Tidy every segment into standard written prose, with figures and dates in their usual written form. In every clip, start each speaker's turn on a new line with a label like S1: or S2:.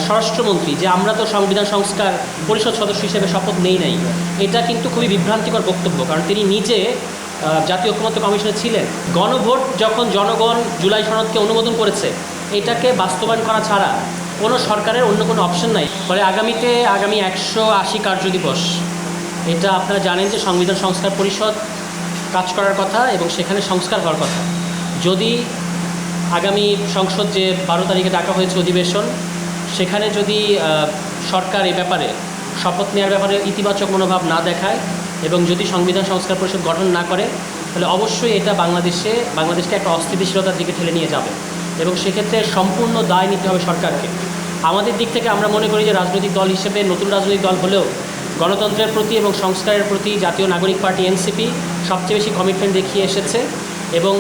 S1: স্বরাষ্ট্রমন্ত্রী যে আমরা তো সংবিধান সংস্কার পরিষদ সদস্য হিসেবে শপথ নেই নাই, এটা কিন্তু খুবই বিভ্রান্তিকর বক্তব্য। কারণ তিনি নিজে জাতীয় ঐক্যমত্য কমিশনে ছিলেন। গণভোট যখন জনগণ জুলাই সনদকে অনুমোদন করেছে, এটাকে বাস্তবায়ন করা ছাড়া কোনো সরকারের অন্য কোনো অপশন নাই। ফলে আগামী 180 কার্যদিবস, এটা আপনারা জানেন যে সংবিধান সংস্কার পরিষদ কাজ করার কথা এবং সেখানে সংস্কার হওয়ার কথা। যদি আগামী সংসদ যে 12 তারিখে ডাকা হয়েছে অধিবেশন, সেখানে যদি সরকার এ ব্যাপারে শপথ নেওয়ার ব্যাপারে ইতিবাচক মনোভাব না দেখায় এবং যদি সংবিধান সংস্কার পরিষদ গঠন না করে, তাহলে অবশ্যই এটা বাংলাদেশকে একটা অস্থিতিশীলতার দিকে ঠেলে নিয়ে যাবে এবং সেক্ষেত্রে সম্পূর্ণ দায় নিতে হবে সরকারকে। আমাদের দিক থেকে আমরা মনে করি যে রাজনৈতিক দল হিসেবে, নতুন রাজনৈতিক দল হলেও গণতন্ত্রের প্রতি এবং সংস্কারের প্রতি জাতীয় নাগরিক পার্টি এনসিপি সবচেয়ে বেশি কমিটমেন্ট দেখিয়ে এসেছে এবং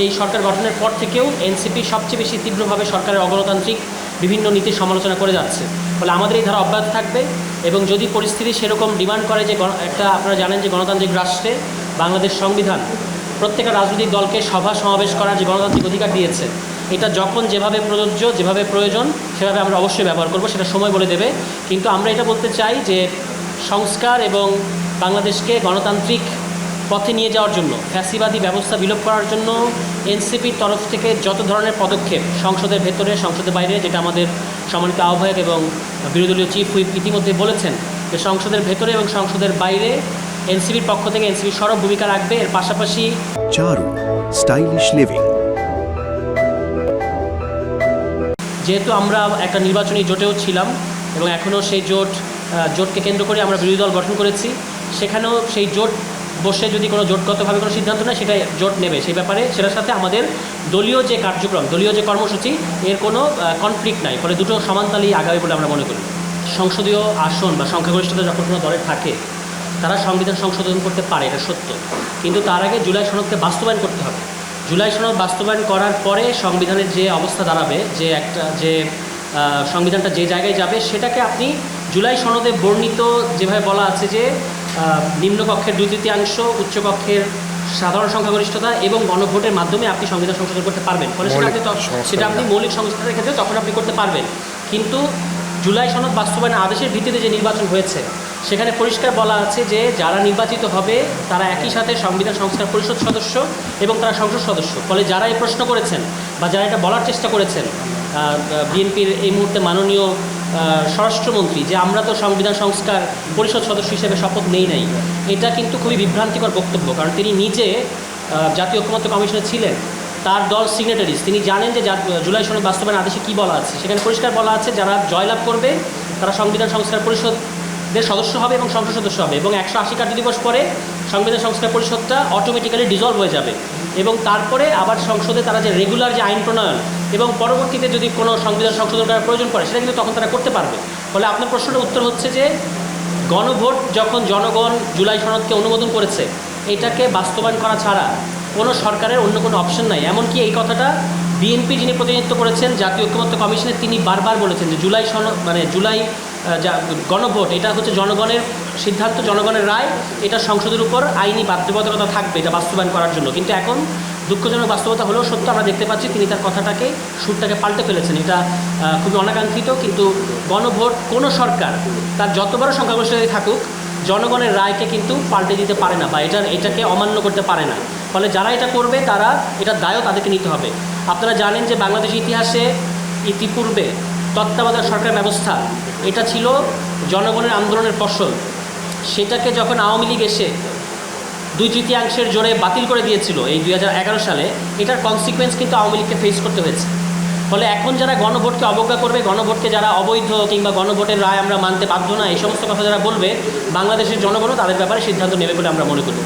S1: এই সরকার গঠনের পর থেকেও এনসিপি সবচেয়ে বেশি তীব্রভাবে সরকারের অগণতান্ত্রিক বিভিন্ন নীতির সমালোচনা করে যাচ্ছে। ফলে আমাদের এই ধারা অব্যাহত থাকবে এবং যদি পরিস্থিতি সেরকম ডিমান্ড করে যে আপনারা জানেন যে গণতান্ত্রিক রাষ্ট্রে বাংলাদেশ সংবিধান প্রত্যেকটা রাজনৈতিক দলকে সভা সমাবেশ করার যে গণতান্ত্রিক অধিকার দিয়েছে, এটা যখন যেভাবে প্রযোজ্য, যেভাবে প্রয়োজন, সেভাবে আমরা অবশ্যই ব্যবহার করব, সেটা সময় বলে দেবে। কিন্তু আমরা এটা বলতে চাই যে সংস্কার এবং বাংলাদেশকে গণতান্ত্রিক পথে নিয়ে যাওয়ার জন্য, ফ্যাসিবাদী ব্যবস্থা বিলোপ করার জন্য এনসিপির তরফ থেকে যত ধরনের পদক্ষেপ সংসদের ভেতরে, সংসদের বাইরে, যেটা আমাদের সম্মানিত আহ্বায়ক এবং বিরোধী দলীয় চিফ হুইপ ইতিমধ্যে বলেছেন যে সংসদের ভেতরে এবং সংসদের বাইরে এনসিপির পক্ষ থেকে এনসিপি সরব ভূমিকা রাখবে। এর পাশাপাশি
S2: চারু স্টাইলিশ লিভিং,
S1: যেহেতু আমরা একটা নির্বাচনী জোটেও ছিলাম এবং এখনও সেই জোটকে কেন্দ্র করে আমরা বিরোধী দল গঠন করেছি, সেখানেও সেই জোট বসে যদি কোনো জোটগতভাবে কোনো সিদ্ধান্ত নেয়, সেটা জোট নেবে সেই ব্যাপারে, সেটার সাথে আমাদের দলীয় যে কার্যক্রম, দলীয় যে কর্মসূচি, এর কোনো কনফ্লিক্ট নাই। ফলে দুটো সমানতালেই আগাবে বলে আমরা মনে করি। সংসদীয় আসন বা সংখ্যাগরিষ্ঠতা যখন কোনো দলের থাকে, তারা সংবিধান সংশোধন করতে পারে, এটা সত্য। কিন্তু তার আগে জুলাই সনদকে বাস্তবায়ন করতে হবে। জুলাই সনদ বাস্তবায়ন করার পরে সংবিধানের যে অবস্থা দাঁড়াবে, যে সংবিধানটা যে জায়গায় যাবে, সেটাকে আপনি জুলাই সনদে বর্ণিত যেভাবে বলা আছে যে নিম্নকক্ষের 2/3, উচ্চকক্ষের সাধারণ সংখ্যাগরিষ্ঠতা এবং গণভোটের মাধ্যমে আপনি সংবিধান সংশোধন করতে পারবেন। ফলে সেটা আপনি মৌলিক সংস্কারের ক্ষেত্রে তখন আপনি করতে পারবেন। কিন্তু জুলাই সনদ বাস্তবায়নের আদেশের ভিত্তিতে যে নির্বাচন হয়েছে, সেখানে পরিষ্কার বলা আছে যে যারা নির্বাচিত হবে তারা একই সাথে সংবিধান সংস্কার পরিষদ সদস্য এবং তারা সংসদ সদস্য। ফলে যারা এই প্রশ্ন করেছেন বা যারা এটা বলার চেষ্টা করেছেন, বিএনপির এই মুহূর্তে মাননীয় স্বরাষ্ট্রমন্ত্রী যে আমরা তো সংবিধান সংস্কার পরিষদ সদস্য হিসেবে শপথ নেই নাই, এটা কিন্তু খুবই বিভ্রান্তিকর বক্তব্য। কারণ তিনি নিজে জাতীয় ঐক্যমত্য কমিশনে ছিলেন, তার দল সিগনেটারিজ, তিনি জানেন যে জুলাই সনদ বাস্তবায়নের আদেশে কী বলা আছে। সেখানে পরিষ্কার বলা আছে যারা জয়লাভ করবে তারা সংবিধান সংস্কার পরিষদের সদস্য হবে এবং সংসদ সদস্য হবে এবং 180 কার্যদিবস পরে সংবিধান সংস্কার পরিষদটা অটোমেটিক্যালি ডিজলভ হয়ে যাবে এবং তারপরে আবার সংসদে তারা যে রেগুলার যে আইন প্রণয়ন এবং পরবর্তীতে যদি কোনো সংবিধান সংশোধন করার প্রয়োজন পড়ে, সেটা কিন্তু তখন তারা করতে পারবে। ফলে আপনার প্রশ্নটার উত্তর হচ্ছে যে গণভোট যখন জনগণ জুলাই সনদকে অনুমোদন করেছে, এটাকে বাস্তবায়ন করা ছাড়া কোনো সরকারের অন্য কোনো অপশন নাই। এমনকি এই কথাটা বিএনপি যিনি প্রতিনিধিত্ব করেছেন জাতীয় ঐক্যমত্য কমিশনে, তিনি বারবার বলেছেন যে জুলাই সনদ জুলাই গণভোট, এটা হচ্ছে জনগণের সিদ্ধান্ত, জনগণের রায়, এটা সংসদের উপর আইনি বাধ্যবাধকতা থাকবে এটা বাস্তবায়ন করার জন্য। কিন্তু এখন দুঃখজনক বাস্তবতা হলেও সত্য, আমরা দেখতে পাচ্ছি তিনি তার কথাটাকে, সুরটাকে পাল্টে ফেলেছেন। এটা খুবই অনাকাঙ্ক্ষিত। কিন্তু গণভোট কোনো সরকার তার যত বড় সংখ্যাগরিষ্ঠতাই থাকুক, জনগণের রায়কে কিন্তু পাল্টে দিতে পারে না বা এটাকে অমান্য করতে পারে না। ফলে যারা এটা করবে তারা এটার দায়ও তাদেরকে নিতে হবে। আপনারা জানেন যে বাংলাদেশ ইতিহাসে ইতিপূর্বে তত্ত্বাবধায়ক সরকার ব্যবস্থা, এটা ছিল জনগণের আন্দোলনের ফসল। সেটাকে যখন আওয়ামী লীগ এসে 2/3 জোরে বাতিল করে দিয়েছিল এই 2011 সালে, এটার কনসিকুয়েন্স কিন্তু আওয়ামী লীগকে ফেস করতে হয়েছে। ফলে এখন যারা গণভোটকে অবজ্ঞা করবে, গণভোটকে যারা অবৈধ কিংবা গণভোটের রায় আমরা মানতে বাধ্য না, এই সমস্ত কথা যারা বলবে, বাংলাদেশের জনগণও তাদের ব্যাপারে সিদ্ধান্ত নেবে বলে আমরা মনে করি।